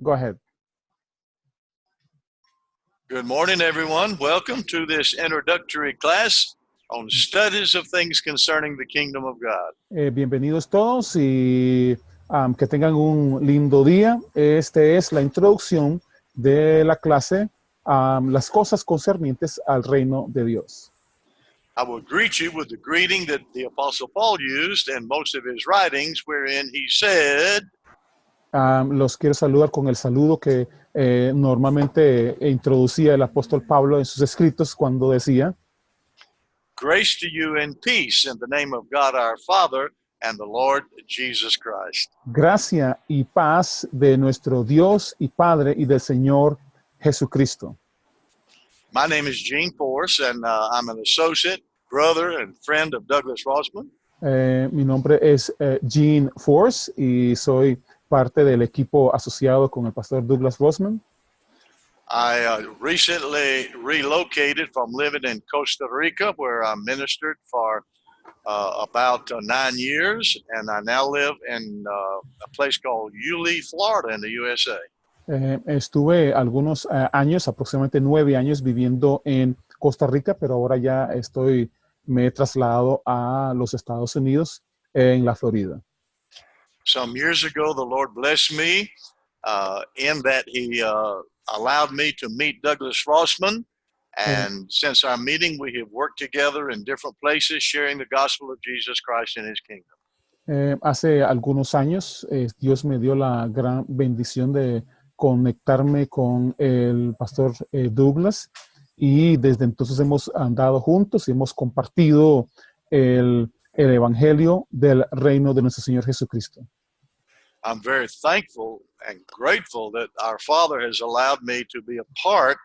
Go ahead. Good morning, everyone. Welcome to this introductory class on studies of things concerning the kingdom of God. Bienvenidos todos y que tengan un lindo día. Esta es la introducción de la clase, las cosas concernientes al reino de Dios. I will greet you with the greeting that the Apostle Paul used in most of his writings, wherein he said, Los quiero saludar con el saludo que normalmente introducía el apóstol Pablo en sus escritos cuando decía, "Grace to you and peace in the name of God our Father and the Lord Jesus Christ." gracia y paz de nuestro Dios y Padre y del Señor Jesucristo. My name is Gene Force, and I'm an associate, brother, and friend of Douglas Rossman. Mi nombre es Gene Force y soy parte del equipo asociado con el pastor Douglas Rossman. I recently relocated from living in Costa Rica, where I ministered for about 9 years, and I now live in a place called Yulee, Florida, in the USA. Estuve algunos años, aproximadamente 9 años, viviendo en Costa Rica, pero ahora ya me he trasladado a los Estados Unidos, en la Florida. Some years ago, the Lord blessed me in that He allowed me to meet Douglas Rossman. And since our meeting, we have worked together in different places, sharing the gospel of Jesus Christ and His kingdom. Hace algunos años, Dios me dio la gran bendición de conectarme con el pastor Douglas, y desde entonces hemos andado juntos y hemos compartido el evangelio del reino de nuestro Señor Jesucristo. I'm very thankful and grateful that our Father has allowed me to be a part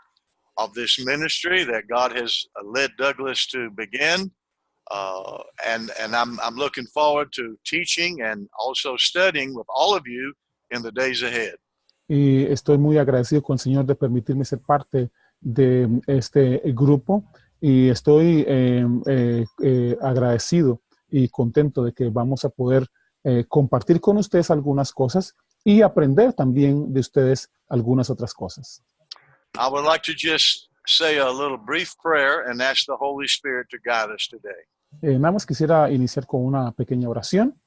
of this ministry that God has led Douglas to begin. And I'm looking forward to teaching and also studying with all of you in the days ahead. Y estoy muy agradecido con el Señor de permitirme ser parte de este grupo, y estoy agradecido y contento de que vamos a poder compartir con ustedes algunas cosas y aprender también de ustedes algunas otras cosas. I would like to just say a little brief prayer and ask the Holy Spirit to guide us today. Nada más quisiera iniciar con una pequeña oración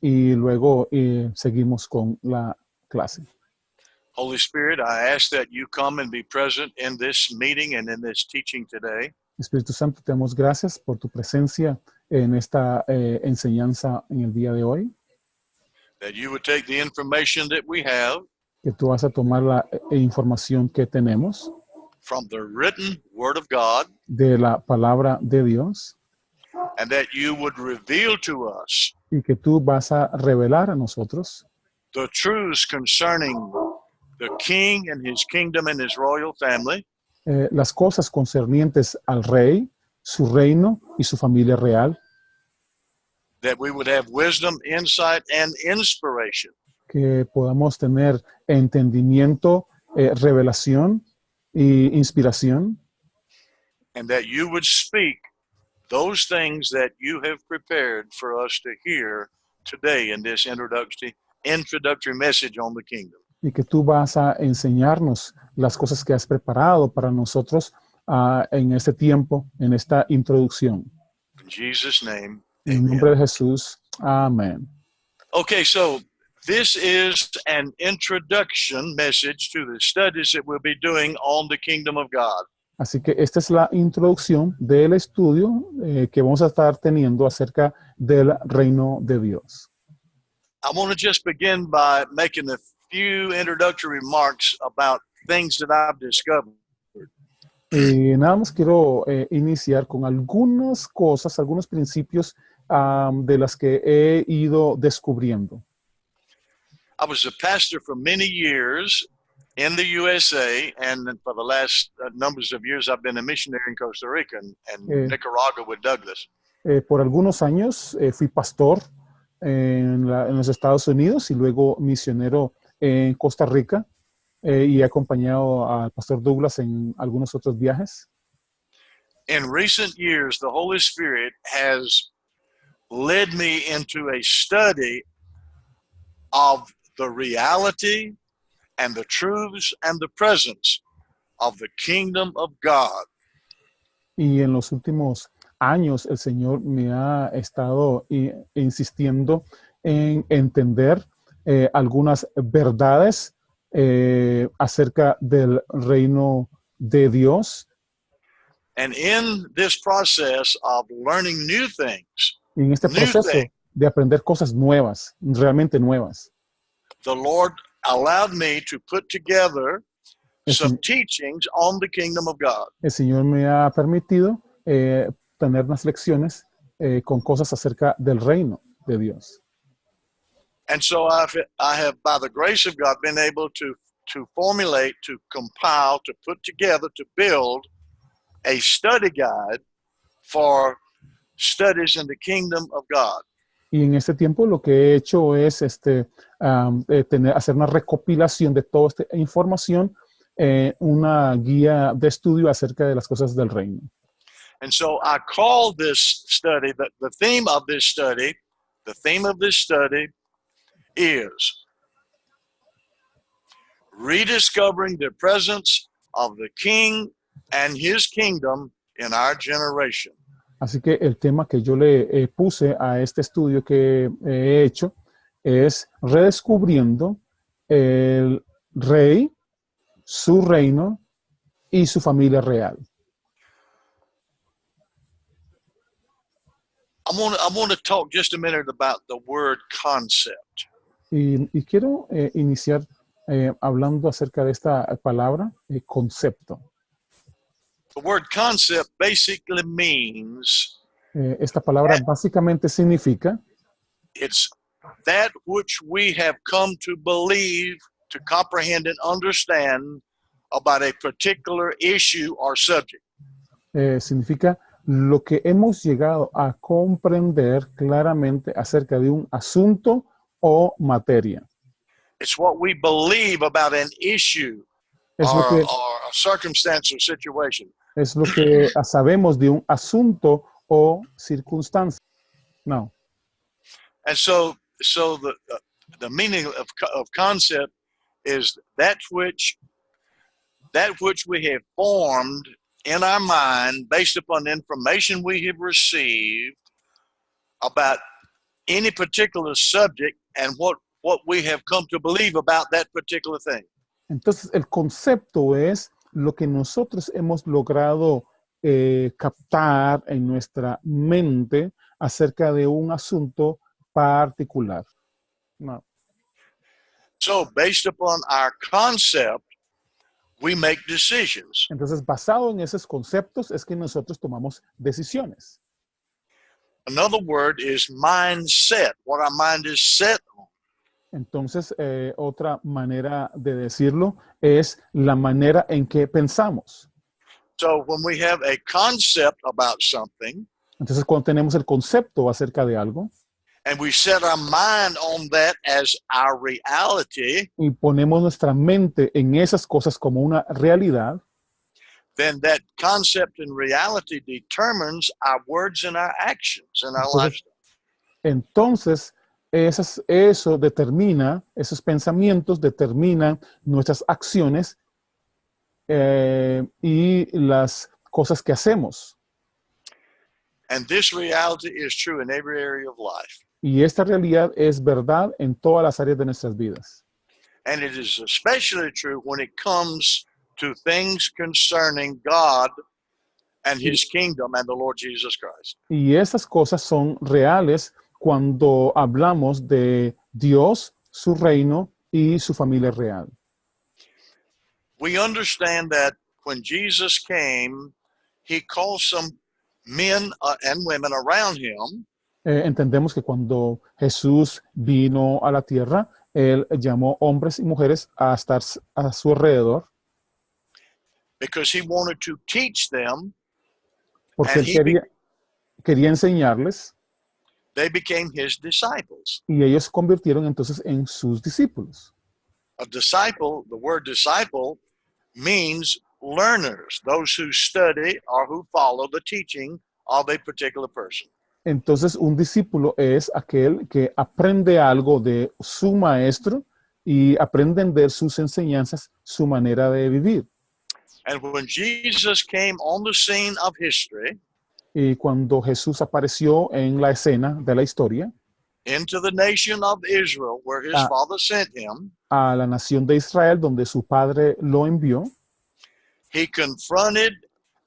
y luego seguimos con la clase. Holy Spirit, I ask that you come and be present in this meeting and in this teaching today. Espíritu Santo, te damos gracias por tu presencia en esta enseñanza en el día de hoy. That you would take the information that we have Que tú vas a tomar la información que tenemos from the written Word of God, de la palabra de Dios, and that you would reveal to us y que tú vas a revelar a nosotros the truths concerning the King and His kingdom and His royal family, las cosas concernientes al rey, su reino y su familia real. that we would have wisdom, insight, and inspiration. Que podamos tener entendimiento, revelación e inspiración. And that you would speak those things that you have prepared for us to hear today in this introductory message on the kingdom. Y que tú vas a enseñarnos las cosas que has preparado para nosotros en este tiempo, en esta introducción. In Jesus' name, en amen. nombre de Jesús, amén. Okay, so this is an introduction message to the studies that we'll be doing on the kingdom of God. Así que esta es la introducción del estudio que vamos a estar teniendo acerca del reino de Dios. I want to just begin by making a few introductory remarks about things that I've discovered. Nada más quiero iniciar con algunas cosas, algunos principios de las que he ido descubriendo. I was a pastor for many years in the USA, and for the last numbers of years I've been a missionary in Costa Rica and Nicaragua with Douglas. Por algunos años fui pastor en los Estados Unidos y luego misionero en Costa Rica, y he acompañado al pastor Douglas en algunos otros viajes. In recent years, the Holy Spirit has led me into a study of the reality and the truths and the presence of the kingdom of God. Y en los últimos años el Señor me ha estado insistiendo en entender algunas verdades acerca del reino de Dios. And in this process of learning new things, Y en este proceso de aprender cosas nuevas, realmente nuevas, the Lord allowed me to put together some teachings on the kingdom of God. El Señor me ha permitido tener unas lecciones con cosas acerca del reino de Dios. And so I have, by the grace of God, been able to formulate, to compile, to put together, to build a study guide for studies in the kingdom of God. Y en este tiempo lo que he hecho es hacer una recopilación de toda esta información, una guía de estudio acerca de las cosas del reino. And so I call this study, the theme of this study is rediscovering the presence of the King and his kingdom in our generation. Así que el tema que yo le puse a este estudio que he hecho es redescubriendo el rey, su reino y su familia real. I want to talk just a minute about the word concept. Y quiero iniciar hablando acerca de esta palabra, concepto. The word concept basically means esta palabra básicamente significa it's that which we have come to believe, to comprehend and understand about a particular issue or subject. Significa lo que hemos llegado a comprender claramente acerca de un asunto o materia. It's what we believe about an issue or a circumstance or situation. Es lo que sabemos de un asunto o circunstancia. No. And so the meaning of concept is that which we have formed in our mind based upon the information we have received about any particular subject and what we have come to believe about that particular thing. Entonces, el concepto es lo que nosotros hemos logrado captar en nuestra mente acerca de un asunto particular. No. So, based upon our concept, we make decisions. Entonces, basado en esos conceptos es que nosotros tomamos decisiones. Another word is mindset, what our mind is set on. Entonces, otra manera de decirlo es la manera en que pensamos. So when we have a concept about something, entonces cuando tenemos el concepto acerca de algo, and we set our mind on that as our reality, y ponemos nuestra mente en esas cosas como una realidad, then that concept and reality determines our words and our actions and our lifestyle. Entonces, eso determina, esos pensamientos determinan nuestras acciones y las cosas que hacemos. And this reality is true in every area of life. Y esta realidad es verdad en todas las áreas de nuestras vidas. And it is especially true when it comes to things concerning God and his kingdom and the Lord Jesus Christ. Y esas cosas son reales cuando hablamos de Dios, su reino y su familia real. We understand that when Jesus came, he called some men and women around him. Entendemos que cuando Jesús vino a la tierra, él llamó hombres y mujeres a estar a su alrededor. Because he wanted to teach them. Porque él quería enseñarles. They became his disciples. Y ellos se convirtieron entonces en sus discípulos. A disciple, the word disciple, means learners, those who study or who follow the teaching of a particular person. Entonces, un discípulo es aquel que aprende algo de su maestro y aprenden de sus enseñanzas, su manera de vivir. And when Jesus came on the scene of history, Y cuando Jesús apareció en la escena de la historia, into the nation of Israel, where his a, father sent him, a la nación de Israel, donde su padre lo envió, he confronted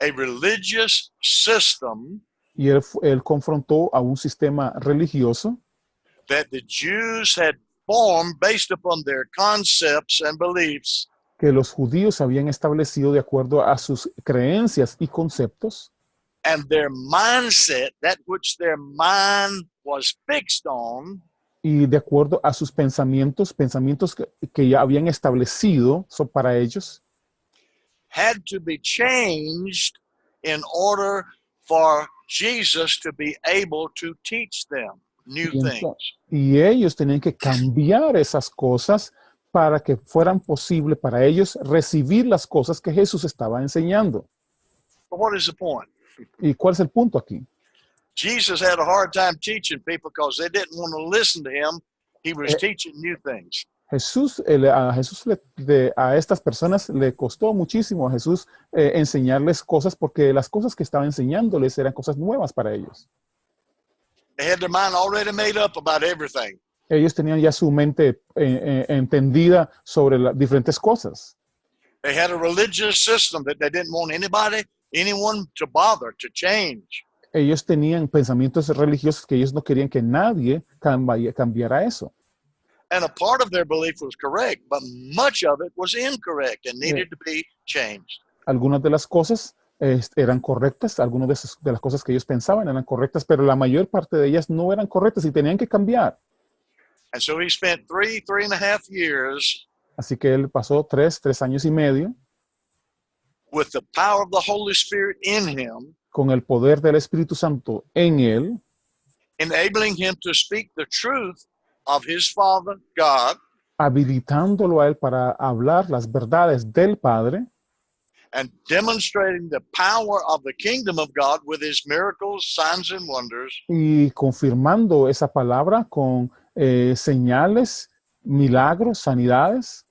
a religious system y él confrontó a un sistema religioso that the Jews had formed based upon their concepts and beliefs, que los judíos habían establecido de acuerdo a sus creencias y conceptos, and their mindset, that which their mind was fixed on, y de acuerdo a sus pensamientos, que ya habían establecido para ellos, had to be changed in order for Jesus to be able to teach them new y, things. y ellos tenían que cambiar esas cosas para que fueran posible para ellos recibir las cosas que Jesús estaba enseñando. But what is the point? ¿Y cuál es el punto aquí? Jesus had a hard time teaching people because they didn't want to listen to him. He was teaching new things. A estas personas le costó muchísimo a Jesús enseñarles cosas porque las cosas que estaba enseñándoles eran cosas nuevas para ellos. They had their mind already made up about everything. Ellos tenían ya su mente entendida sobre las diferentes cosas. They had a religious system that they didn't want anyone to bother, to change. Ellos tenían pensamientos religiosos que ellos no querían que nadie cambiara eso. And a part of their belief was correct, but much of it was incorrect and needed to be changed. Algunas de las cosas eran correctas, algunas de las cosas que ellos pensaban eran correctas, pero la mayor parte de ellas no eran correctas y tenían que cambiar. And so he spent 3.5 years Así que él pasó 3 años y medio with the power of the Holy Spirit in him, con el poder del Espíritu Santo en él, enabling him to speak the truth of his Father, God, habilitándolo a él para hablar las verdades del Padre and demonstrating the power of the kingdom of God with his miracles, signs, and wonders, y confirmando esa palabra con señales, milagros, sanidades,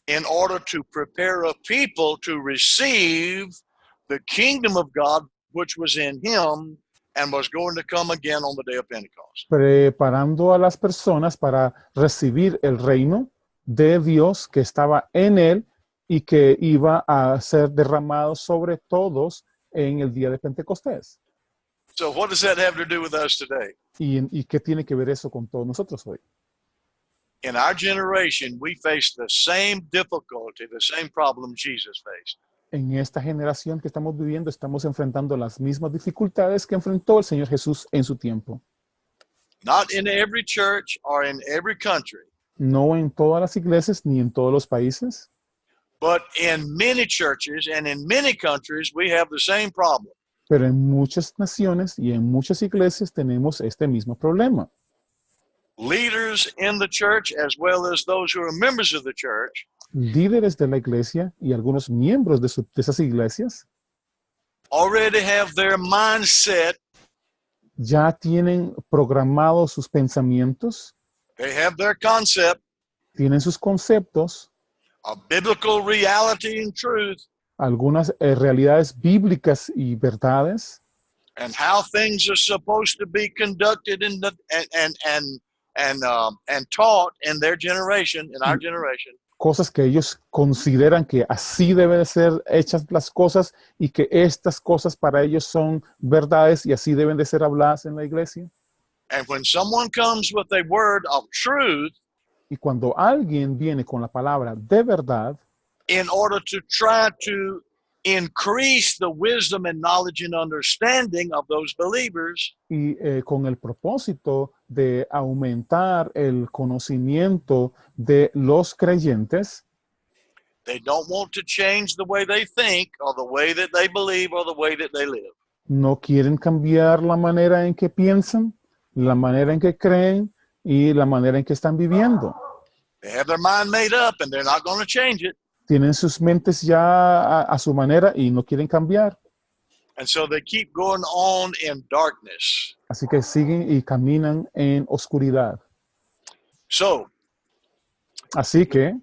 in order to prepare a people to receive the kingdom of God, which was in him and was going to come again on the day of Pentecost. preparando a las personas para recibir el reino de Dios que estaba en él y que iba a ser derramado sobre todos en el día de Pentecostés. So what does that have to do with us today? ¿Y qué tiene que ver eso con todos nosotros hoy? In our generation, we face the same difficulty, the same problem Jesus faced. En esta generación que estamos viviendo, estamos enfrentando las mismas dificultades que enfrentó el Señor Jesús en su tiempo. Not in every church or in every country, No en todas las iglesias ni en todos los países, but in many churches and in many countries, we have the same problem. pero en muchas naciones y en muchas iglesias tenemos este mismo problema. Leaders in the church, as well as those who are members of the church, Líderes de la iglesia y algunos miembros de esas iglesias already have their mindset, ya tienen programados sus pensamientos, they have their concept tienen sus conceptos, of biblical reality and truth, algunas realidades bíblicas y verdades, and how things are supposed to be conducted in the, and taught in their generation, in our generation. cosas que ellos consideran que así deben de ser hechas las cosas y que estas cosas para ellos son verdades y así deben de ser habladas en la iglesia. And when someone comes with a word of truth, Y cuando alguien viene con la palabra de verdad, in order to try to increase the wisdom and knowledge and understanding of those believers, y con el propósito de aumentar el conocimiento de los creyentes, they don't want to change the way they think or the way that they believe or the way that they live. no quieren cambiar la manera en que piensan, la manera en que creen y la manera en que están viviendo. They have their mind made up and they're not going to change it. Tienen sus mentes ya a su manera y no quieren cambiar. And so they keep going on in darkness. Así que siguen y caminan en oscuridad. So Así que,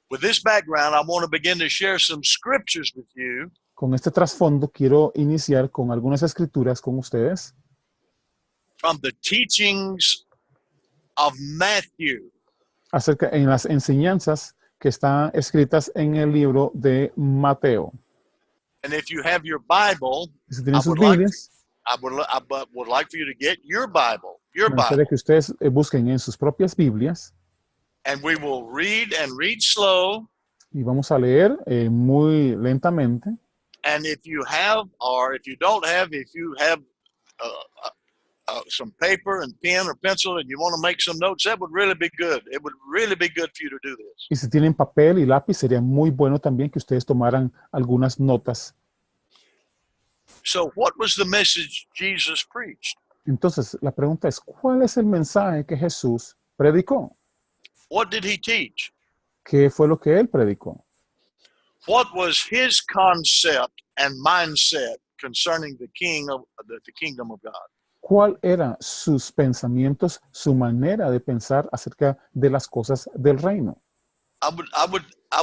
With this background, I want to begin to share some scriptures with you con este trasfondo, quiero iniciar con algunas escrituras con ustedes from the teachings of Matthew. acerca en las enseñanzas que están escritas en el libro de Mateo. And if you have your Bible, Si tienen I sus would like Biblias, would like for you to get your Bible, me gustaría que ustedes busquen en sus propias Biblias and we will read and read slow. y vamos a leer muy lentamente. And if you have, or if you don't have, if you have some paper and pen or pencil and you want to make some notes, that would really be good. It would really be good for you to do this. Y si tienen papel y lápiz, sería muy bueno también que ustedes tomaran algunas notas. So what was the message Jesus preached? Entonces, la pregunta es, ¿cuál es el mensaje que Jesús predicó? What did he teach? ¿Qué fue lo que él predicó? What was his concept and mindset concerning the kingdom of God? ¿Cuál eran sus pensamientos, su manera de pensar acerca de las cosas del reino? I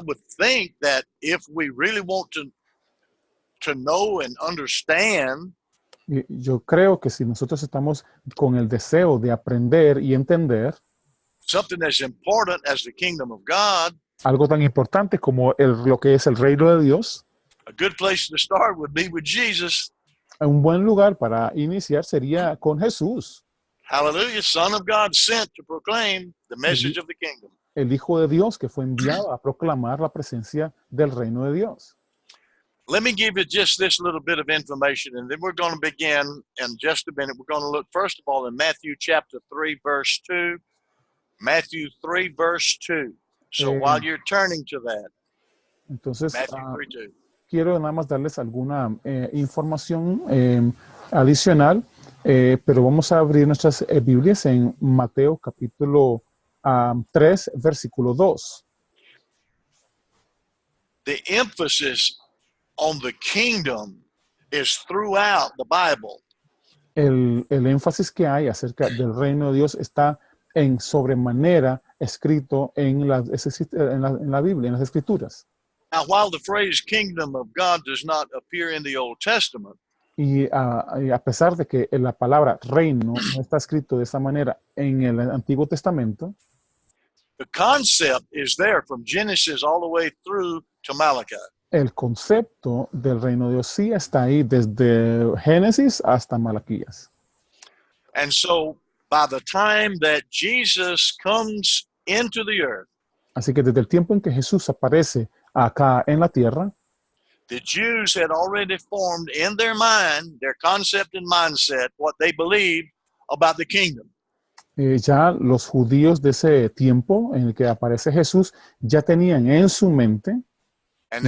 would think that if we really want to know and understand, Y yo creo que si nosotros estamos con el deseo de aprender y entender something as important as the kingdom of God, algo tan importante como lo que es el reino de Dios, a good place to start would be with Jesus. un buen lugar para iniciar sería con Jesús, Hallelujah, Son of God sent to proclaim the message of the kingdom. el Hijo de Dios que fue enviado a proclamar la presencia del reino de Dios. Let me give you just this little bit of information, and then we're going to begin in just a minute. We're going to look, first of all, in Matthew chapter 3, verse 2. Matthew 3, verse 2. So while you're turning to that, Entonces, Matthew 3, 2. quiero nada más darles alguna información adicional, pero vamos a abrir nuestras Biblias en Mateo capítulo 3, versículo 2. The emphasis on the kingdom is throughout the Bible. El énfasis que hay acerca del reino de Dios está en sobremanera escrito en la Biblia, en las Escrituras. Now, while the phrase kingdom of God does not appear in the Old Testament, Y a pesar de que la palabra reino no está escrito de esa manera en el Antiguo Testamento, the concept is there from Genesis all the way through to Malachi. el concepto del reino de Dios sí está ahí desde Génesis hasta Malaquías. And so, by the time that Jesus comes into the earth, Así que desde el tiempo en que Jesús aparece acá en la tierra, the Jews had already formed in their mind, their concept and mindset, what they believed about the kingdom. ya los judíos de ese tiempo en el que aparece Jesús ya tenían en su mente And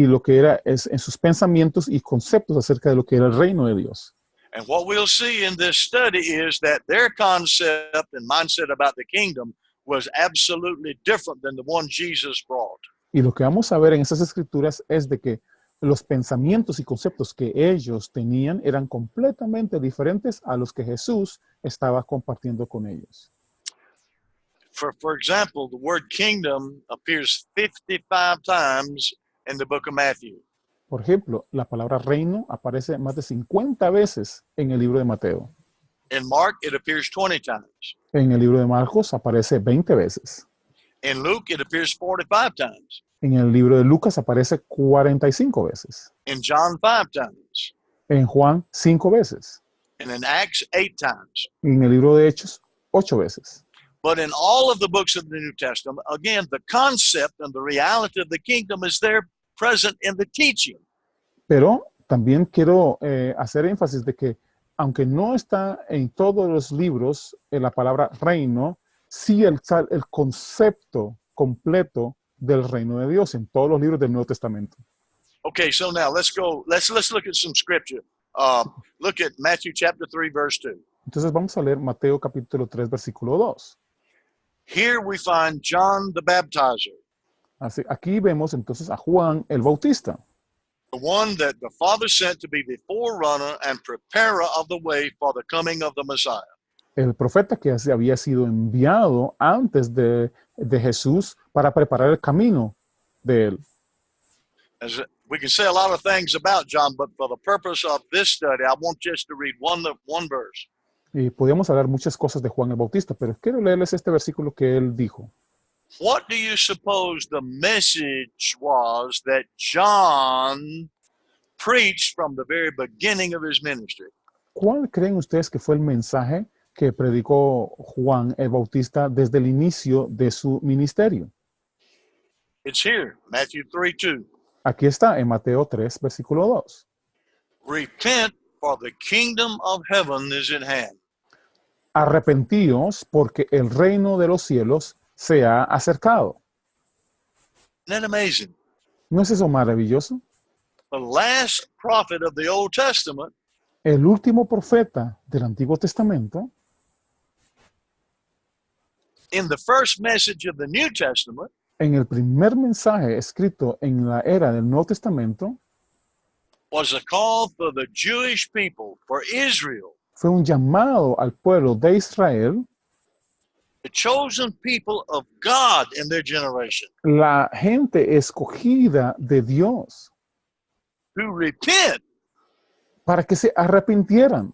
lo que era en sus pensamientos y conceptos acerca de lo que era el reino de Dios. and what we'll see in this study is that their concept and mindset about the kingdom was absolutely different than the one Jesus brought. Y lo que vamos a ver en esas escrituras es de que los pensamientos y conceptos que ellos tenían eran completamente diferentes a los que Jesús estaba compartiendo con ellos. For example, the word kingdom appears 55 times in the book of Matthew. Por ejemplo, la palabra reino aparece más de 50 veces en el libro de Mateo. In Mark, it appears 20 times. En el libro de Marcos aparece 20 veces. In Luke, it appears 45 times. En el libro de Lucas aparece 45 veces. In John, 5 times. En Juan, 5 veces. And in Acts, 8 times. En el libro de Hechos, 8 veces. But in all of the books of the New Testament, again, the concept and the reality of the kingdom is there present in the teaching. Pero también quiero hacer énfasis de que, aunque no está en todos los libros la palabra reino, sí el concepto completo del reino de Dios en todos los libros del Nuevo Testamento. Okay, so now let's look at some scripture. Look at Matthew chapter 3, verse 2. Entonces vamos a leer Mateo capítulo 3, versículo 2. Here we find John the Baptizer, Así, aquí vemos entonces a Juan el Bautista, the one that the Father sent to be the forerunner and preparer of the way for the coming of the Messiah. el profeta que había sido enviado antes de de Jesús para preparar el camino de él. As we can say a lot of things about John, but for the purpose of this study, I want just to read one verse. Y podríamos hablar muchas cosas de Juan el Bautista, pero quiero leerles este versículo que él dijo. What do you suppose the message was that John preached from the very beginning of his ministry? ¿Cuál creen ustedes que fue el mensaje que predicó Juan el Bautista desde el inicio de su ministerio? It's here, Matthew 3:2. Aquí está en Mateo 3, versículo 2. Repent, for the kingdom of heaven is at hand. Arrepentíos porque el reino de los cielos se ha acercado. Isn't that amazing? ¿No es eso maravilloso? The last prophet of the Old Testament El último profeta del Antiguo Testamento, in the first message of the New Testament, en el primer mensaje escrito en la era del Nuevo Testamento, was a call for the Jewish people, for Israel, fue un llamado al pueblo de Israel, the chosen people of God in their generation, la gente escogida de Dios, to repent, para que se arrepintieran,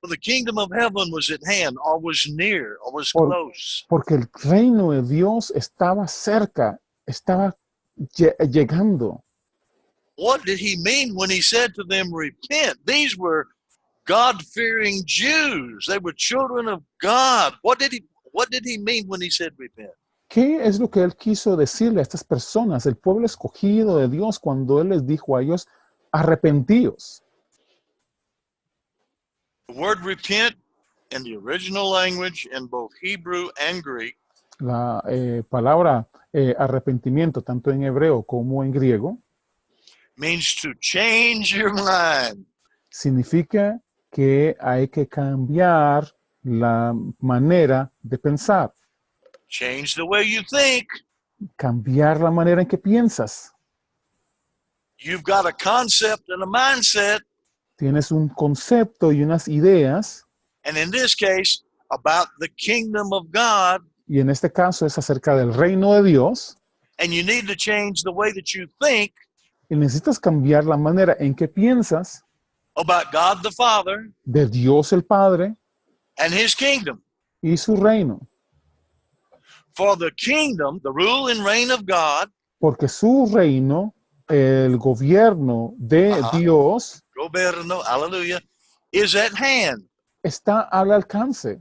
for the kingdom of heaven was at hand, or was near, or was Por- close. porque el reino de Dios estaba cerca, estaba llegando. What did he mean when he said to them, repent? These were God-fearing Jews. They were children of God. What did he mean when he said repent? ¿Qué es lo que él quiso decirle a estas personas, el pueblo escogido de Dios, cuando él les dijo a ellos, arrepentíos? The word repent in the original language in both Hebrew and Greek La palabra arrepentimiento, tanto en hebreo como en griego, means to change your mind. significa que hay que cambiar la manera de pensar, Change the way you think. cambiar la manera en que piensas. You've got a concept and a mindset, Tienes un concepto y unas ideas, and in this case, about the kingdom of God, y en este caso es acerca del reino de Dios, and you need to change the way that you think y necesitas cambiar la manera en que piensas about God the Father de Dios el Padre and his kingdom. y su reino, For the kingdom, the rule and reign of God, porque su reino, el gobierno de Ajá. Dios, governo, hallelujah, is at hand. está al alcance.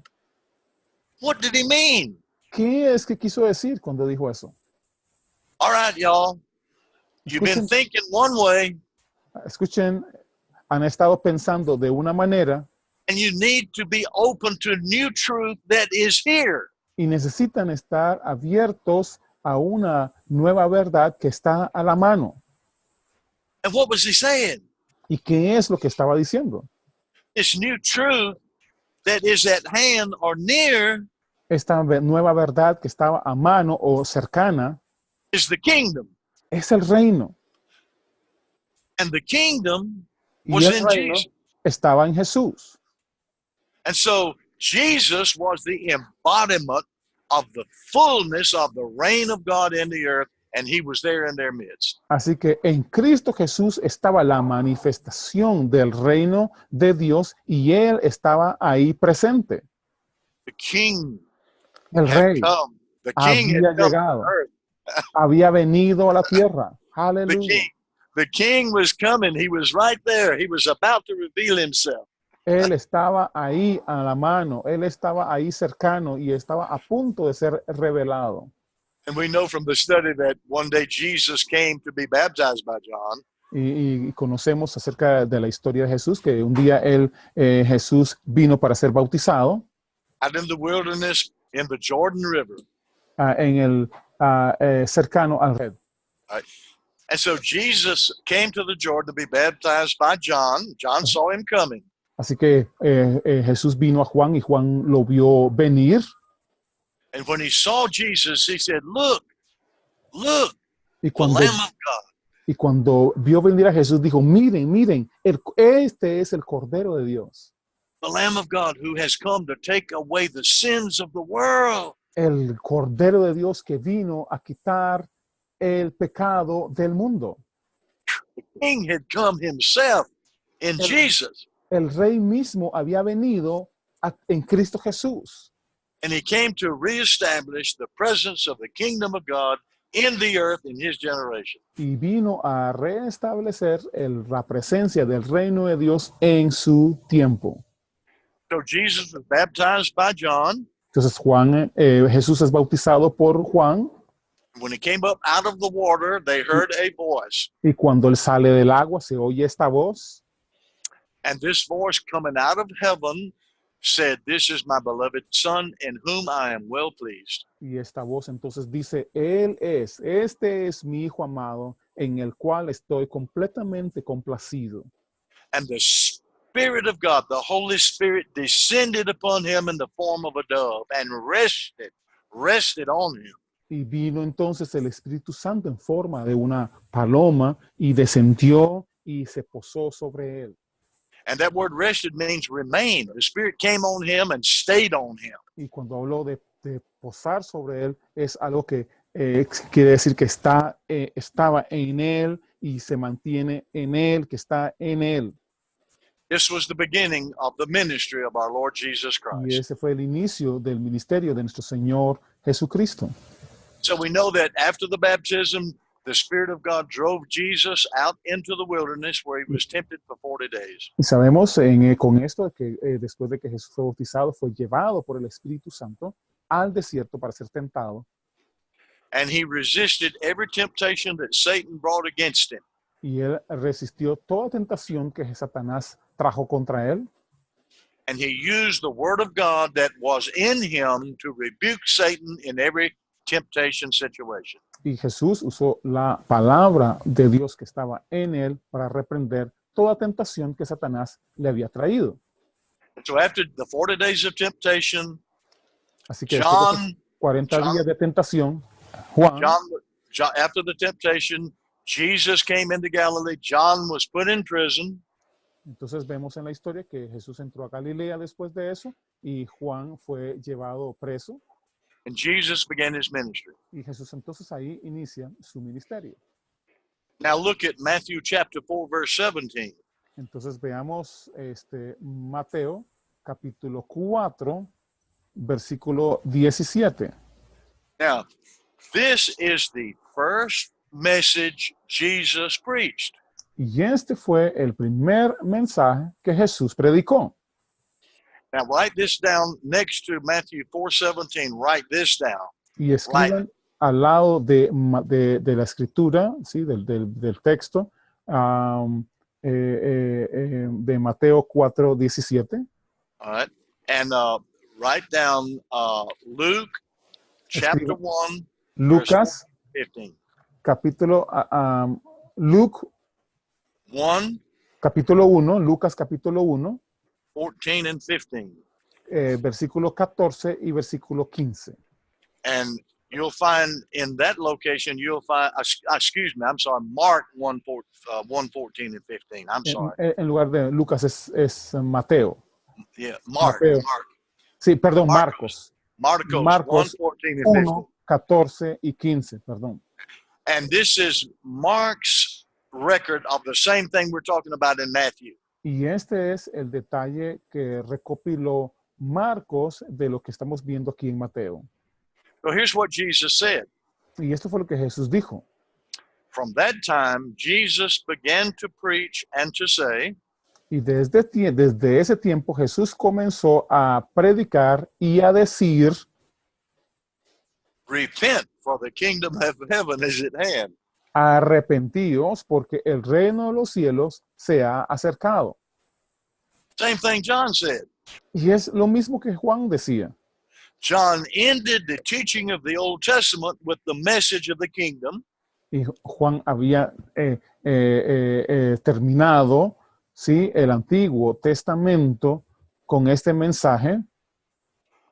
What did he mean? ¿Qué es que quiso decir cuando dijo eso? All right, y'all. You've been Escuchen, thinking one way, escuchen, han estado pensando de una manera and you need to be open to new truth that is here. y necesitan estar abiertos a una nueva verdad que está a la mano. And what was he saying? ¿Y qué es lo que estaba diciendo? This new truth that is at hand or near Esta nueva verdad que estaba a mano o cercana is the kingdom. es el reino. And the kingdom Y was el in reino Jesus. estaba en Jesús. And so Jesus was the embodiment of the fullness of the reign of God in the earth, and he was there in their midst. Así que en Cristo Jesús estaba la manifestación del reino de Dios y Él estaba ahí presente. The king El had rey come. The king had había come llegado, to earth. había venido a la tierra. The Aleluya. king was coming. He was right there. He was about to reveal himself. Él estaba ahí a la mano, Él estaba ahí cercano y estaba a punto de ser revelado. And we know from the study that one day Jesus came to be baptized by John. Y conocemos acerca de la historia de Jesús, que un día Jesús vino para ser bautizado Out in the wilderness in the Jordan River. en el cercano al red. And so Jesus came to the Jordan to be baptized by John. John saw him coming. Así que Jesús vino a Juan y Juan lo vio venir. And when he saw Jesus, he said, look, Y the cuando, Lamb of God. y cuando vio venir a Jesús, dijo, miren, miren, este es el Cordero de Dios. The Lamb of God who has come to take away the sins of the world. el Cordero de Dios que vino a quitar el pecado del mundo. The king had come himself in El, Jesus. el Rey mismo había venido en Cristo Jesús. And he came to reestablish the presence of the kingdom of God in the earth in his generation. Y vino a restablecer la presencia del reino de Dios en su tiempo. So Jesus was baptized by John. Entonces Jesús es bautizado por Juan, When he came up out of the water, they heard a voice. y cuando él sale del agua se oye esta voz, And this voice coming out of heaven said, "This is my beloved son in whom I am well pleased." y esta voz entonces dice, este es mi Hijo amado, en el cual estoy completamente complacido. And the Spirit of God, the Holy Spirit, descended upon him in the form of a dove and rested on him. Y vino entonces el Espíritu Santo en forma de una paloma y descendió y se posó sobre él. And that word rested means remain. The Spirit came on him and stayed on him. Y cuando hablo de posar sobre él, es algo que quiere decir que estaba en él y se mantiene en él, que está en él. This was the beginning of the ministry of our Lord Jesus Y Christ. ese fue el inicio del ministerio de nuestro Señor Jesucristo. So we know that after the baptism, the Spirit of God drove Jesus out into the wilderness where he was tempted for 40 days. Y sabemos con esto que después de que Jesús fue bautizado, fue llevado por el Espíritu Santo al desierto para ser tentado. And he resisted every temptation that Satan brought against him. Y él resistió toda tentación que Satanás trajo contra él. And he used the word of God that was in him to rebuke Satan in every temptation situation. Y Jesús usó la palabra de Dios que estaba en él para reprender toda tentación que Satanás le había traído. And so after the 40 days of temptation, Así que después de John, 40 días de tentación, Juan, after the temptation, Jesus came into Galilee. John was put in prison. entonces vemos en la historia que Jesús entró a Galilea después de eso y Juan fue llevado preso. And Jesus began his ministry. Y Jesús entonces ahí inicia su ministerio. Now look at Matthew chapter 4, verse 17. Entonces veamos Mateo capítulo 4, versículo 17. Now, this is the first message Jesus preached. Y este fue el primer mensaje que Jesús predicó. Now write this down next to Matthew 4:17. Write this down. Y escriban al lado de la escritura, ¿sí? del texto, de Mateo 4:17. All right. And write down Luke chapter 1, Lucas, verse 15. capítulo, Luke, 1, capítulo 1, Lucas capítulo 1, 14 and 15. Versículo 14 y versículo 15. And you'll find in that location, you'll find, excuse me, I'm sorry, Mark 1:14 and 15. I'm sorry. En lugar de Lucas es Mateo. Yeah, Mark. Mateo. Sí, perdón, Marcos. Marcos 1:14 and 15. 1, 14 y 15, perdón. And this is Mark's record of the same thing we're talking about in Matthew. Y este es el detalle que recopiló Marcos de lo que estamos viendo aquí en Mateo. So here's what Jesus said. Y esto fue lo que Jesús dijo. From that time, Jesus began to preach and to say, Y desde ese tiempo Jesús comenzó a predicar y a decir, repent, for the kingdom of heaven is at hand. arrepentíos porque el reino de los cielos se ha acercado. Same thing John said. Y es lo mismo que Juan decía. John ended the teaching of the Old Testament with the message of the kingdom. Y Juan había terminado, ¿sí?, el Antiguo Testamento con este mensaje.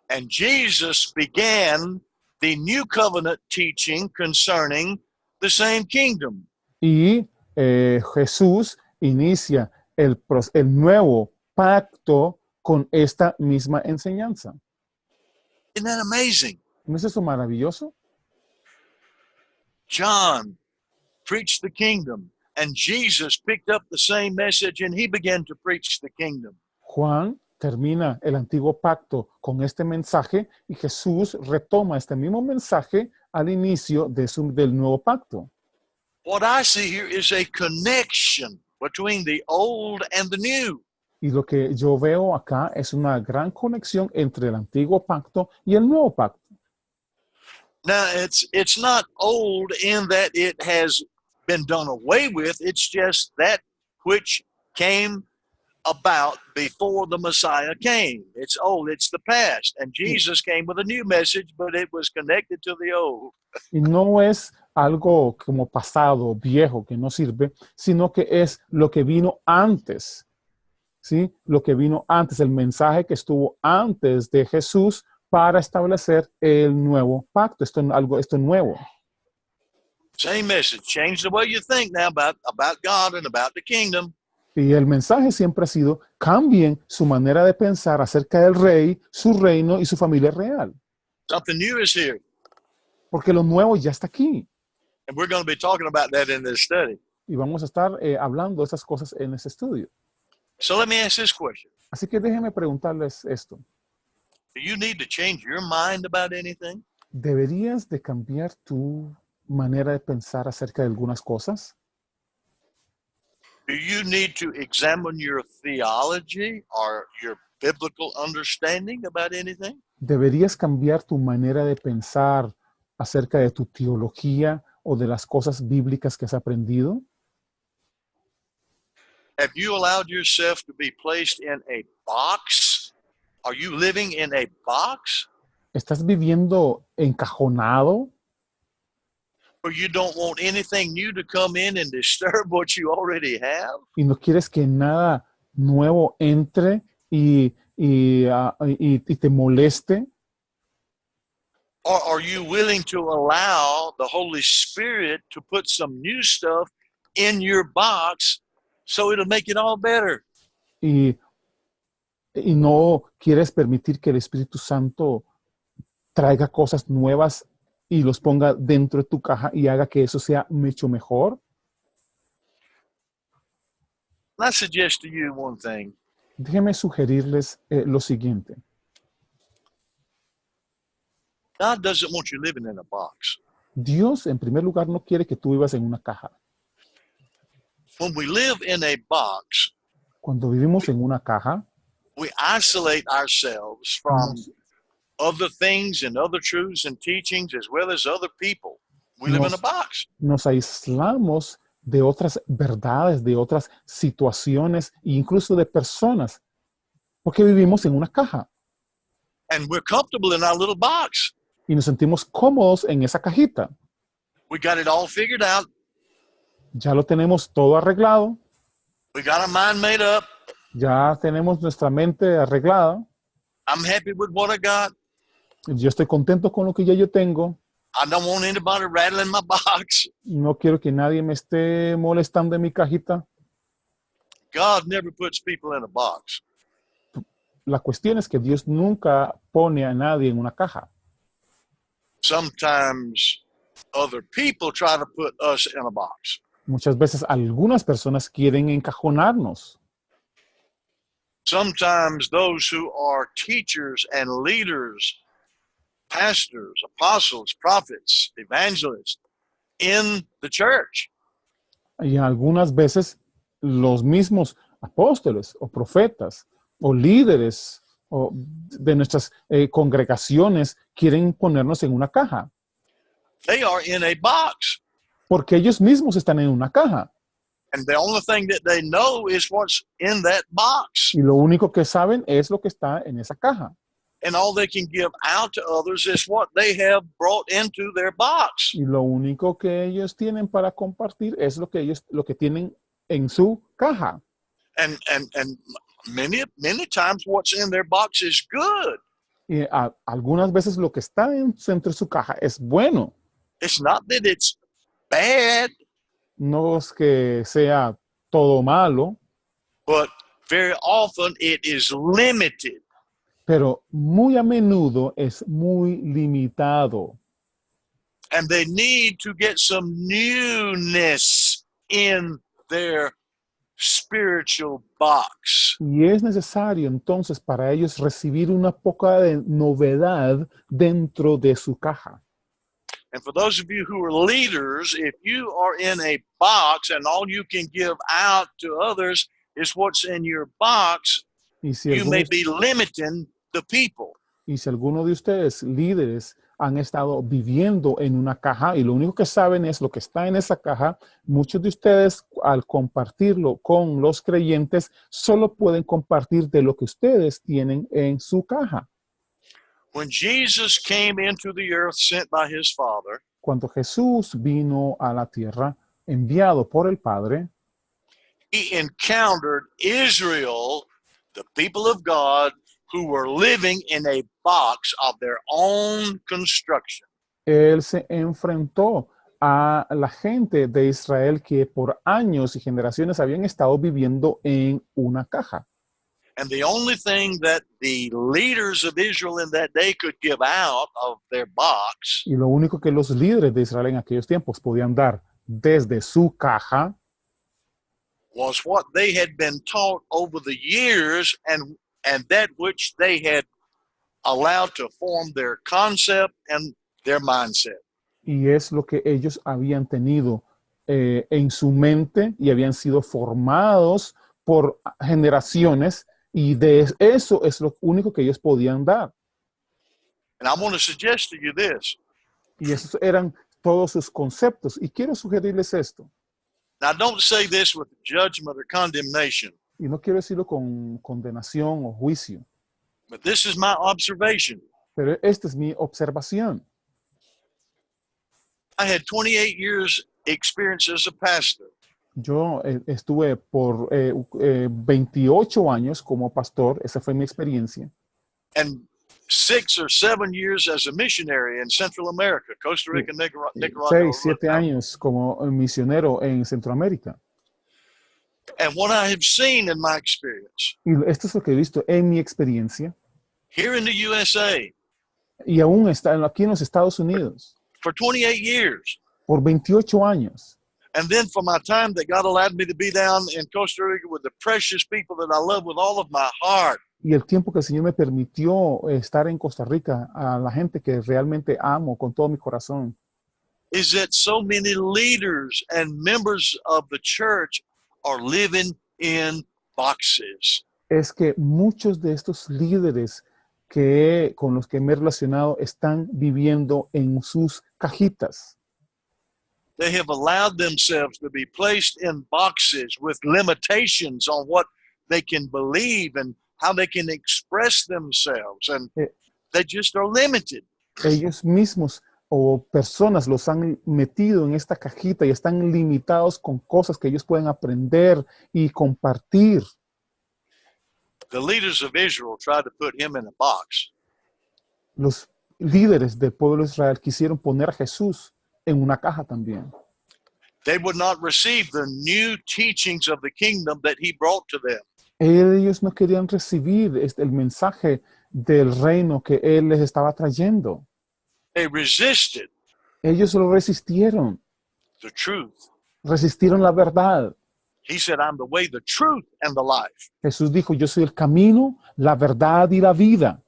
And Jesus began the new covenant teaching concerning the same kingdom. Y Jesús inicia el nuevo pacto con esta misma enseñanza. Isn't that amazing? ¿No es eso maravilloso? John preached the kingdom, and Jesus picked up the same message and he began to preach the kingdom. Juan termina el antiguo pacto con este mensaje y Jesús retoma este mismo mensaje al inicio del nuevo pacto. What I see here is a connection between the old and the new. Y lo que yo veo acá es una gran conexión entre el antiguo pacto y el nuevo pacto. Now, it's not old in that it has been done away with. It's just that which came about before the Messiah came. It's old, it's the past. And Jesus came with a new message, but it was connected to the old. Y no es algo como pasado, viejo, que no sirve, sino que es lo que vino antes. ¿Sí? Lo que vino antes, el mensaje que estuvo antes de Jesús para establecer el nuevo pacto. Esto es nuevo. Same message. Change the way you think now about God and about the kingdom. Y el mensaje siempre ha sido, cambien su manera de pensar acerca del rey, su reino y su familia real. Something new is here. Porque lo nuevo ya está aquí. And we're going to be talking about that in this study. Y vamos a estar hablando de esas cosas en este estudio. So let me ask this question. Así que déjenme preguntarles esto. Do you need to change your mind about anything? ¿Deberías de cambiar tu manera de pensar acerca de algunas cosas? Do you need to examine your theology or your biblical understanding about anything? ¿Deberías cambiar tu manera de pensar acerca de tu teología o de las cosas bíblicas que has aprendido? Have you allowed yourself to be placed in a box? Are you living in a box? ¿Estás viviendo encajonado Where you don't want anything new to come in and disturb what you already have? y no quieres que nada nuevo entre y te moleste? Or are you willing to allow the Holy Spirit to put some new stuff in your box so it'll make it all better? Y no quieres permitir que el Espíritu Santo traiga cosas nuevas y los ponga dentro de tu caja y haga que eso sea mucho mejor. I suggest to you one thing. Déjenme sugerirles lo siguiente. God doesn't want you living in a box. Dios, en primer lugar, no quiere que tú vivas en una caja. When we live in a box, Cuando vivimos en una caja, we isolate ourselves from other things and other truths and teachings as well as other people. We live in a box. Nos aislamos de otras verdades, de otras situaciones e incluso de personas, porque vivimos en una caja And we're comfortable in our little box. y nos sentimos cómodos en esa cajita. We got it all figured out. Ya lo tenemos todo arreglado, We got our mind made up. ya tenemos nuestra mente arreglada. I'm happy with what I got. Yo estoy contento con lo que ya yo tengo. I don't want anybody rattling my box. No quiero que nadie me esté molestando en mi cajita. God never puts people in a box. La cuestión es que Dios nunca pone a nadie en una caja. Sometimes other people try to put us in a box. Muchas veces algunas personas quieren encajonarnos. Sometimes those who are teachers and leaders, pastors, apostles, prophets, evangelists in the church, Y algunas veces los mismos apóstoles o profetas o líderes o de nuestras congregaciones quieren ponernos en una caja. they are in a box. Porque ellos mismos están en una caja. And the only thing that they know is what's in that box. Y lo único que saben es lo que está en esa caja. And all they can give out to others is what they have brought into their box. Y lo único que ellos tienen para compartir es lo que tienen en su caja. And many times what's in their box is good. Y algunas veces lo que está dentro de su caja es bueno. It's not that it's bad, No es que sea todo malo, but very often it is limited. pero muy a menudo es muy limitado. And they need to get some newness in their spiritual box. Y es necesario entonces para ellos recibir una poca de novedad dentro de su caja. And for those of you who are leaders, if you are in a box and all you can give out to others is what's in your box, Y si you may algunos, be limiting the people. y si alguno de ustedes, líderes, han estado viviendo en una caja y lo único que saben es lo que está en esa caja, muchos de ustedes al compartirlo con los creyentes solo pueden compartir de lo que ustedes tienen en su caja. When Jesus came into the earth sent by his Father, Cuando Jesús vino a la tierra, enviado por el Padre, he encountered Israel, the people of God, who were living in a box of their own construction. Él se enfrentó a la gente de Israel que por años y generaciones habían estado viviendo en una caja. And the only thing that the leaders of Israel in that day could give out of their box Y lo único que los líderes de Israel en aquellos tiempos podían dar desde su caja was what they had been taught over the years and that which they had allowed to form their concept and their mindset. y es lo que ellos habían tenido en su mente y habían sido formados por generaciones y de eso es lo único que ellos podían dar. And I want to suggest to you this. Y esos eran todos sus conceptos. Y quiero sugerirles esto. Now, don't say this with judgment or condemnation, Y no quiero decirlo con condenación o juicio, but this is my observation. pero esta es mi observación. I had 28 years experience as a pastor. Yo estuve por 28 años como pastor, esa fue mi experiencia. And 6 or 7 years as a missionary in Central America, Costa Rica, Nicaragua. 6, 7 años como misionero en Centroamérica. And what I have seen in my experience Y esto es lo que he visto en mi experiencia. here in the USA Y aún está aquí en los Estados Unidos for 28 years. por 28 años. And then for my time that God allowed me to be down in Costa Rica with the precious people that I love with all of my heart. Y el tiempo que el Señor me permitió estar en Costa Rica, a la gente que realmente amo con todo mi corazón, Is that so many leaders and members of the church are living in boxes. es que muchos de estos líderes con los que me he relacionado están viviendo en sus cajitas. They have allowed themselves to be placed in boxes with limitations on what they can believe and how they can express themselves. And they just are limited. Ellos mismos o personas los han metido en esta cajita y están limitados con cosas que ellos pueden aprender y compartir. The leaders of Israel tried to put him in a box. Los líderes del pueblo de Israel quisieron poner a Jesús en una caja también. They would not receive the new teachings of the kingdom that he brought to them. Ellos no querían recibir el mensaje del reino que él les estaba trayendo. They resisted Ellos lo resistieron, the truth. resistieron la verdad. He said, I'm the way, the truth, and the life. Jesús dijo, yo soy el camino, la verdad y la vida.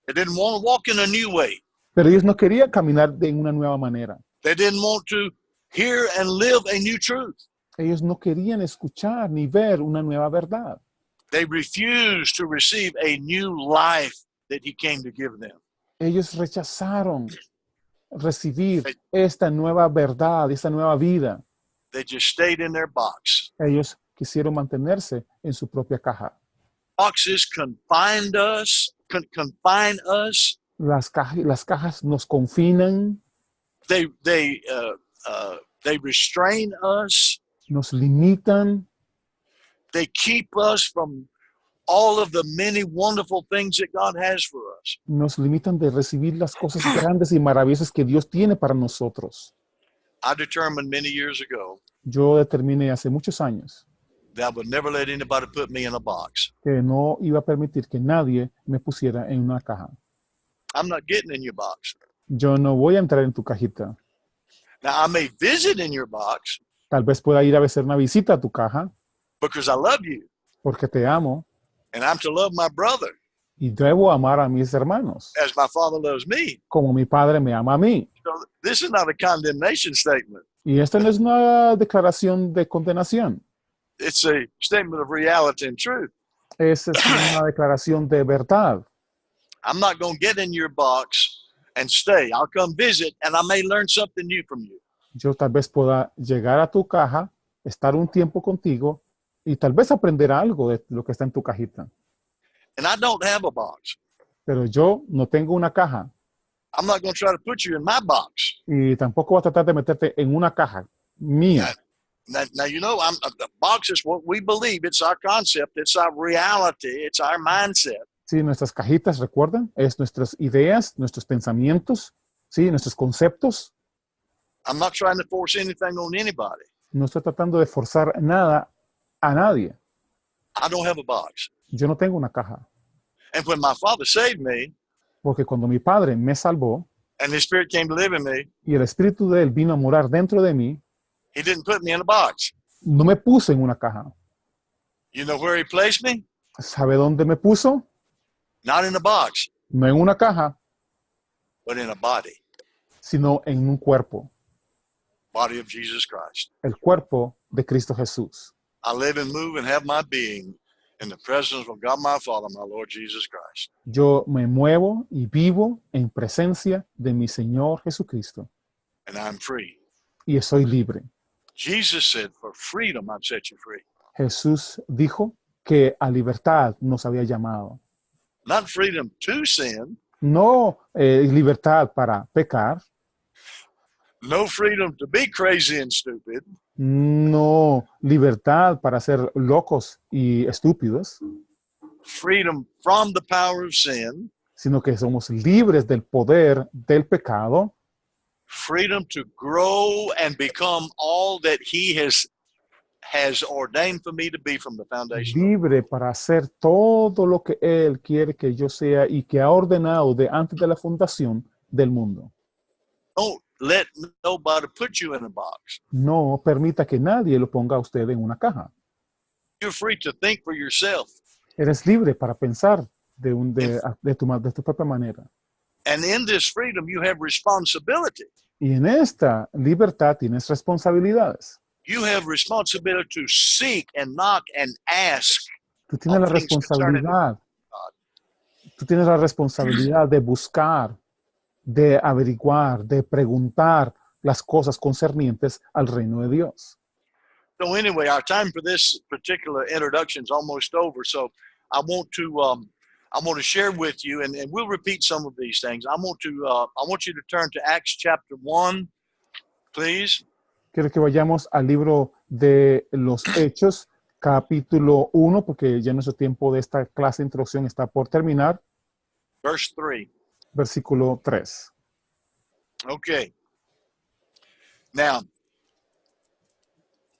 They didn't want to walk in a new way. Pero ellos no querían caminar de una nueva manera. They didn't want to hear and live a new truth. Ellos no querían escuchar ni ver una nueva verdad. They refused to receive a new life that he came to give them. Ellos rechazaron recibir esta nueva verdad, esta nueva vida. They just stayed in their box. Ellos quisieron mantenerse en su propia caja. Boxes confined us, confine us. Las cajas nos confinan, They restrain us. nos limitan, They keep us from all of the many wonderful things that God has for us. nos limitan de recibir las cosas grandes y maravillosas que Dios tiene para nosotros. I determined many years ago Yo determiné hace muchos años that I would never let anybody put me in a box. que no iba a permitir que nadie me pusiera en una caja. I'm not getting in your box. Yo no voy a entrar en tu cajita. Now, I may visit in your box Tal vez pueda ir a hacer una visita a tu caja because I love you porque te amo and I'm to love my brother y debo amar a mis hermanos as my father loves me. como mi padre me ama a mí. So this is not a condemnation statement. Y esta no es una declaración de condenación. It's a statement of reality and truth. Esa es una declaración de verdad. I'm not going to get in your box and stay. I'll come visit and I may learn something new from you. Yo tal vez pueda llegar a tu caja, estar un tiempo contigo y tal vez aprender algo de lo que está en tu cajita. And I don't have a box. Pero yo no tengo una caja I'm not going to try to put you in my box. y tampoco voy a tratar de meterte en una caja mía. Now you know, the box is what we believe. It's our concept. It's our reality. It's our mindset. Sí, nuestras cajitas, recuerden, es nuestras ideas, nuestros pensamientos, sí, nuestros conceptos. I'm not trying to force anything on anybody. No estoy tratando de forzar nada a nadie. I don't have a box. Yo no tengo una caja. And when my father saved me Porque cuando mi padre me salvó and his spirit came to live in me, y el espíritu de él vino a morar dentro de mí, he didn't put me in a box. no me puso en una caja. You know where he placed me? ¿Sabe dónde me puso? Not in a box, No en una caja, but in a body. sino en un cuerpo. Body of Jesus Christ. El cuerpo de Cristo Jesús. I live and move and have my being in the presence of God my Father, my Lord Jesus Christ. Yo me muevo y vivo en presencia de mi Señor Jesucristo. And I'm free. Y soy libre. Jesus said, for freedom I've set you free. Jesús dijo que a libertad nos había llamado. Not freedom to sin, No libertad para pecar, no freedom to be crazy and stupid, no libertad para ser locos y estúpidos, freedom from the power of sin, sino que somos libres del poder del pecado, freedom to grow and become all that he has ordained for me to be from the foundation. libre para hacer todo lo que Él quiere que yo sea y que ha ordenado de antes de la fundación del mundo. Don't let nobody put you in a box. No permita que nadie lo ponga a usted en una caja. You're free to think for yourself. Eres libre para pensar de tu propia manera. And in this freedom, you have responsibility. Y en esta libertad tienes responsabilidades. You have responsibility to seek and knock and ask. Tú tienes la things concerning responsabilidad. Tú tienes la responsabilidad de buscar, de averiguar, de preguntar las cosas concernientes al reino de Dios. So anyway, our time for this particular introduction is almost over. So I want to share with you, and we'll repeat some of these things. I want you to turn to Acts chapter 1, please. Quiero que vayamos al libro de los Hechos, capítulo 1, porque ya nuestro tiempo de esta clase de introducción está por terminar. Verse 3. Versículo 3. Okay. Now,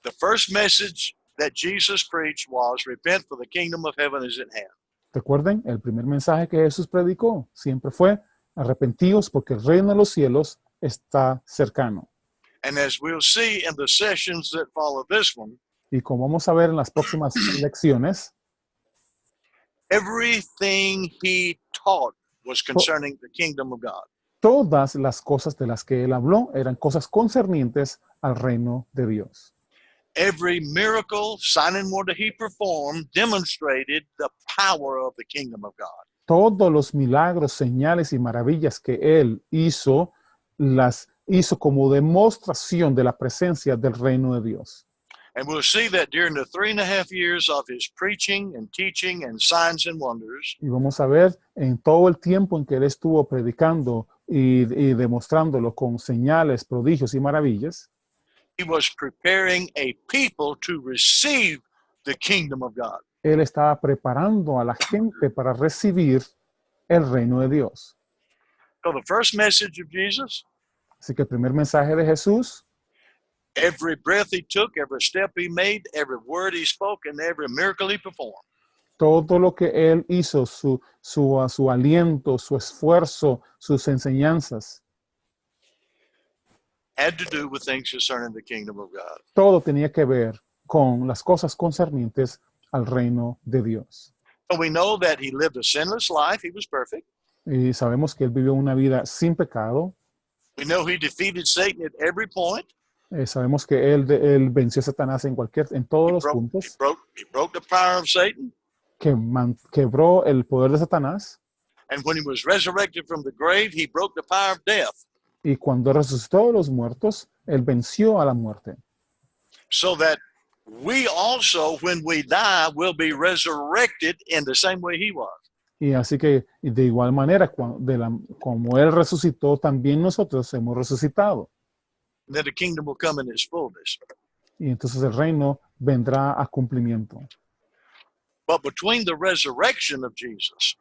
the first message that Jesus preached was, repent for the kingdom of heaven is at hand. Recuerden, el primer mensaje que Jesús predicó siempre fue, arrepentíos porque el reino de los cielos está cercano. And as we'll see in the sessions that follow this one, Y como vamos a ver en las próximas lecciones, everything he taught was concerning the kingdom of God. todas las cosas de las que él habló eran cosas concernientes al reino de Dios. Every miracle, sign, and wonder he performed demonstrated the power of the kingdom of God. Todos los milagros, señales y maravillas que él hizo, las hizo como demostración de la presencia del reino de Dios. And we'll see that during the 3.5 years of his preaching and teaching and signs and wonders, Y vamos a ver en todo el tiempo en que él estuvo predicando y demostrándolo con señales, prodigios y maravillas, he was preparing a people to receive the kingdom of God. él estaba preparando a la gente para recibir el reino de Dios. So the first message of Jesus, Así que el primer mensaje de Jesús, Every breath he took, every step he made, every word he spoke, and every miracle he performed Todo lo que él hizo, su aliento, su esfuerzo, sus enseñanzas, had to do with things concerning the kingdom of God. todo tenía que ver con las cosas concernientes al reino de Dios. And we know that he lived a sinless life. He was perfect. Y sabemos que él vivió una vida sin pecado. We know he defeated Satan at every point. Sabemos que él venció a Satanás en todos los puntos, He broke the power of Satan. que quebró el poder de Satanás. And when he was resurrected from the grave, he broke the power of death. Y cuando resucitó de los muertos, él venció a la muerte. So that we also, when we die, will be resurrected in the same way he was. Y así que de igual manera, como él resucitó, también nosotros hemos resucitado. And then the kingdom will come in its fullness. Y entonces el reino vendrá a cumplimiento. But between the resurrection of Jesus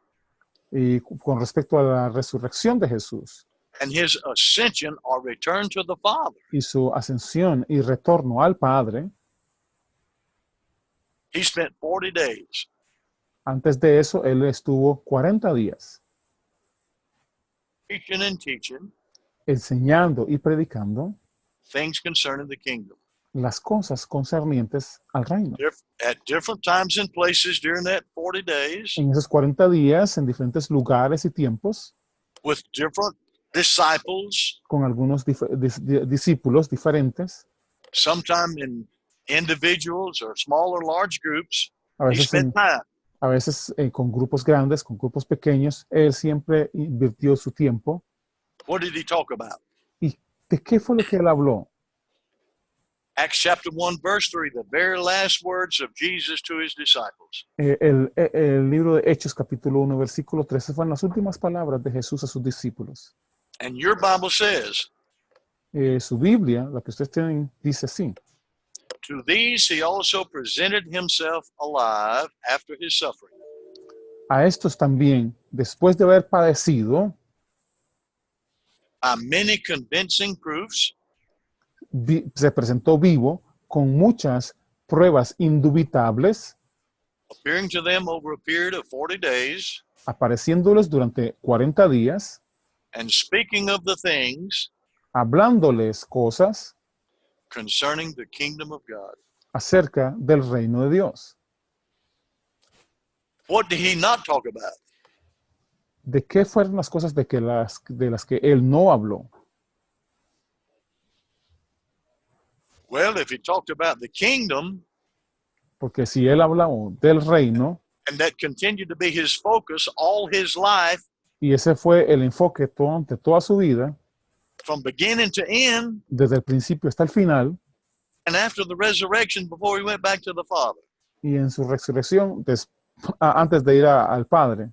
Y con respecto a la resurrección de Jesús and his ascension or return to the Father, y su ascensión y retorno al Padre, he spent 40 days antes de eso, él estuvo 40 días preaching and teaching enseñando y predicando things concerning the kingdom. las cosas concernientes al reino. At different times and places during that 40 days, En esos 40 días, en diferentes lugares y tiempos, with different disciples, con algunos discípulos diferentes, sometime in individuals or small or large groups, a he veces, spent time. a veces con grupos grandes, con grupos pequeños. Él siempre invirtió su tiempo. What did he talk about? ¿Y de qué fue lo que él habló? Acts chapter 1, verse 3, the very last words of Jesus to his disciples. El libro de Hechos, capítulo 1, versículo 13, fueron las últimas palabras de Jesús a sus discípulos. And your Bible says, Su Biblia, la que ustedes tienen, dice así. to these he also presented himself alive after his suffering. A estos también, después de haber padecido, By many convincing proofs, se presentó vivo con muchas pruebas indubitables, appearing to them over a period of 40 days, apareciéndoles durante 40 días, and speaking of the things hablándoles cosas concerning the kingdom of God. acerca del reino de Dios. What did he not talk about? ¿De qué fueron las cosas de las que él no habló? Well, if he talked about the kingdom, Porque si él habló del reino, and that continued to be his focus all his life, y ese fue el enfoque durante toda su vida, from beginning to end, desde el principio hasta el final, and after the resurrection before he went back to the Father, y en su resurrección, antes de ir al Padre,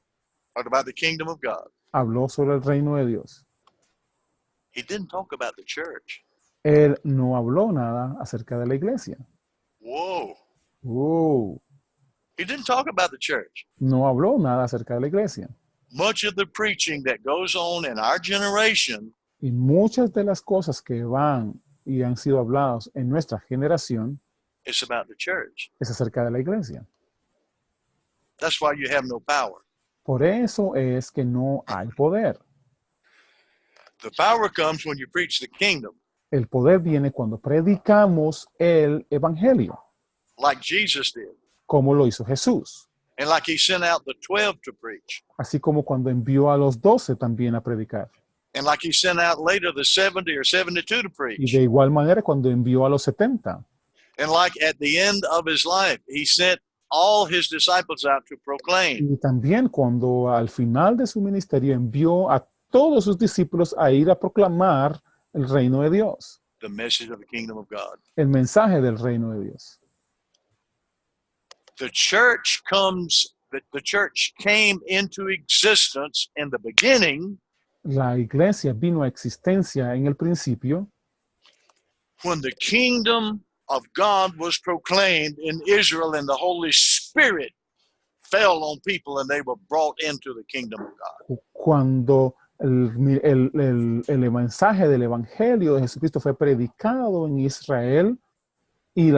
talked about the kingdom of God. habló sobre el reino de Dios. He didn't talk about the church. Él no habló nada acerca de la iglesia. Whoa. He didn't talk about the church. No habló nada acerca de la iglesia. Much of the preaching that goes on in our generation Y muchas de las cosas que van y han sido habladas en nuestra generación is about the church. es acerca de la iglesia. That's why you have no power. Por eso es que no hay poder. The power comes when you preach the kingdom, El poder viene cuando predicamos el evangelio, like Jesus did, como lo hizo Jesús. and like he sent out the 12 to preach, Así como cuando envió a los 12 también a predicar. and like he sent out later the 70 or 72 to Y preach, de igual manera cuando envió a los 70. and like at the end of his life, he sent all his disciples out to proclaim Y también cuando al final de su ministerio envió a todos sus discípulos a ir a proclamar el reino de Dios, the message of the kingdom of God. el mensaje del reino de Dios. The church came into existence in the beginning La iglesia vino a existencia en el principio when the kingdom of God was proclaimed in Israel and the Holy Spirit fell on people and they were brought into the kingdom of God. cuando el mensaje del Evangelio de Jesucristo fue predicado en Israel y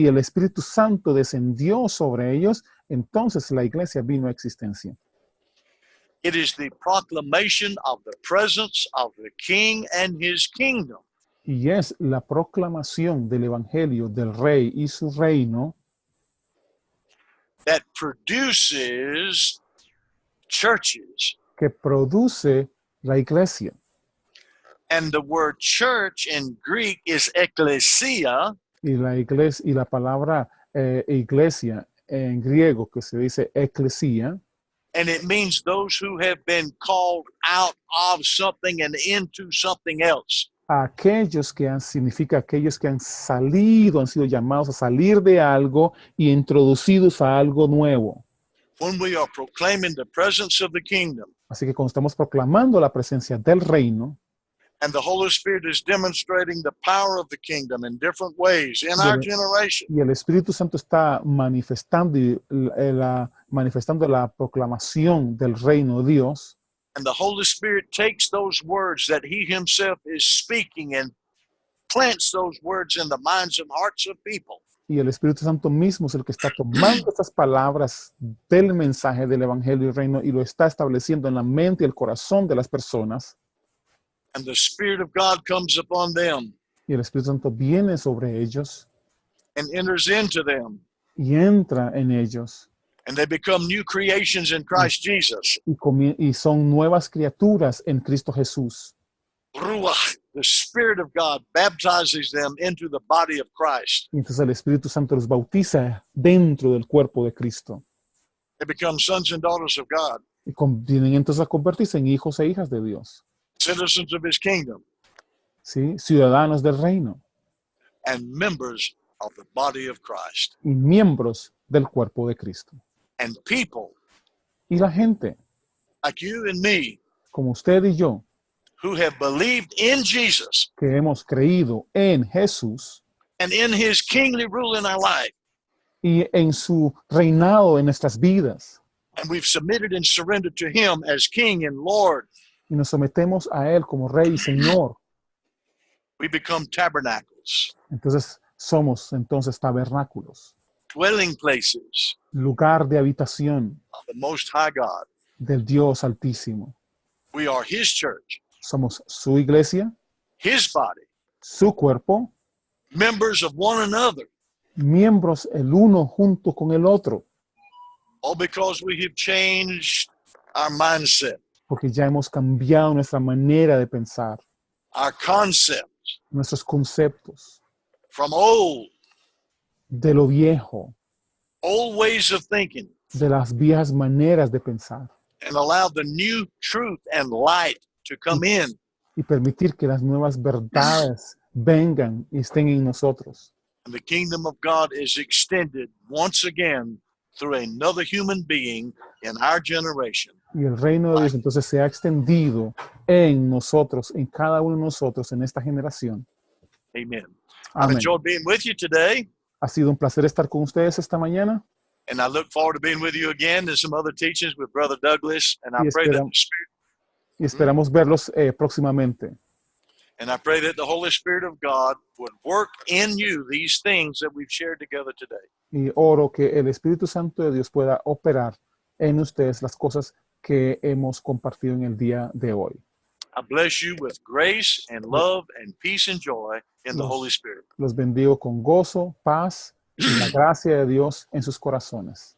el Espíritu Santo descendió sobre ellos, entonces la iglesia vino a existencia. It is the proclamation of the presence of the King and his kingdom. Y es la proclamación del Evangelio del Rey y su reino That produces churches. que produce la iglesia. And the word church in Greek is ecclesia, Y la iglesia, y la palabra iglesia en griego que se dice eclesia, and it means those who have been called out of something and into something else. significa aquellos que han salido, han sido llamados a salir de algo y introducidos a algo nuevo. When we are proclaiming the presence of the kingdom, Así que cuando estamos proclamando la presencia del reino, and the Holy Spirit is demonstrating the power of the kingdom in different ways in our generation, y el Espíritu Santo está manifestando, manifestando la proclamación del reino de Dios, and the Holy Spirit takes those words that he himself is speaking and plants those words in the minds and hearts of people. y el Espíritu Santo mismo es el que está tomando estas palabras del mensaje del Evangelio y reino y lo está estableciendo en la mente y el corazón de las personas. And the Spirit of God comes upon them Y el Espíritu Santo viene sobre ellos and enters into them, y entra en ellos and they become new creations in Christ Jesus. y son nuevas criaturas en Cristo Jesús. Ruach, the Spirit of God, baptizes them into the body of Christ. Y entonces el Espíritu Santo los bautiza dentro del cuerpo de Cristo. They become sons and daughters of God, Y vienen entonces a convertirse en hijos e hijas de Dios. citizens of his kingdom, ¿Sí? Ciudadanos del reino and members of the body of Christ. y miembros del cuerpo de Cristo. And people Y la gente, like you and me, como usted y yo, who have believed in Jesus que hemos creído en Jesús and in his kingly rule in our life, y en su reinado en nuestras vidas, and we've submitted and surrendered to him as King and Lord, y nos sometemos a Él como Rey y Señor, we become tabernacles, entonces somos entonces tabernáculos, dwelling places lugar de habitación of the Most High God. del Dios Altísimo. We are his church, Somos su iglesia, his body, su cuerpo, members of one another, miembros el uno junto con el otro, all because we have changed our mindset, porque ya hemos cambiado nuestra manera de pensar, our concepts nuestros conceptos, from old de lo viejo, ways of thinking, de las viejas maneras de pensar, and allow the new truth and light to come in. y permitir que las nuevas verdades vengan y estén en nosotros. And the kingdom of God is extended once again through another human being in our generation. Y el reino de Dios entonces se ha extendido en nosotros, en cada uno de nosotros, en esta generación. Amen. I've Amén. enjoyed being with you today, Ha sido un placer estar con ustedes esta mañana and I look forward to being with you again in some other teachings with Brother Douglas. And I Y pray that esperamos- the Spirit, y esperamos verlos próximamente. and I pray that the Holy Spirit of God would work in you these things that we've shared together today. Y oro que el Espíritu Santo de Dios pueda operar en ustedes las cosas que hemos compartido en el día de hoy. I bless you with grace and love and peace and joy in the Los- Holy Spirit. Los bendigo con gozo, paz y la gracia de Dios en sus corazones.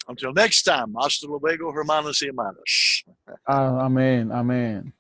Until next time, hasta luego, hermanos y hermanas. Amén, amén.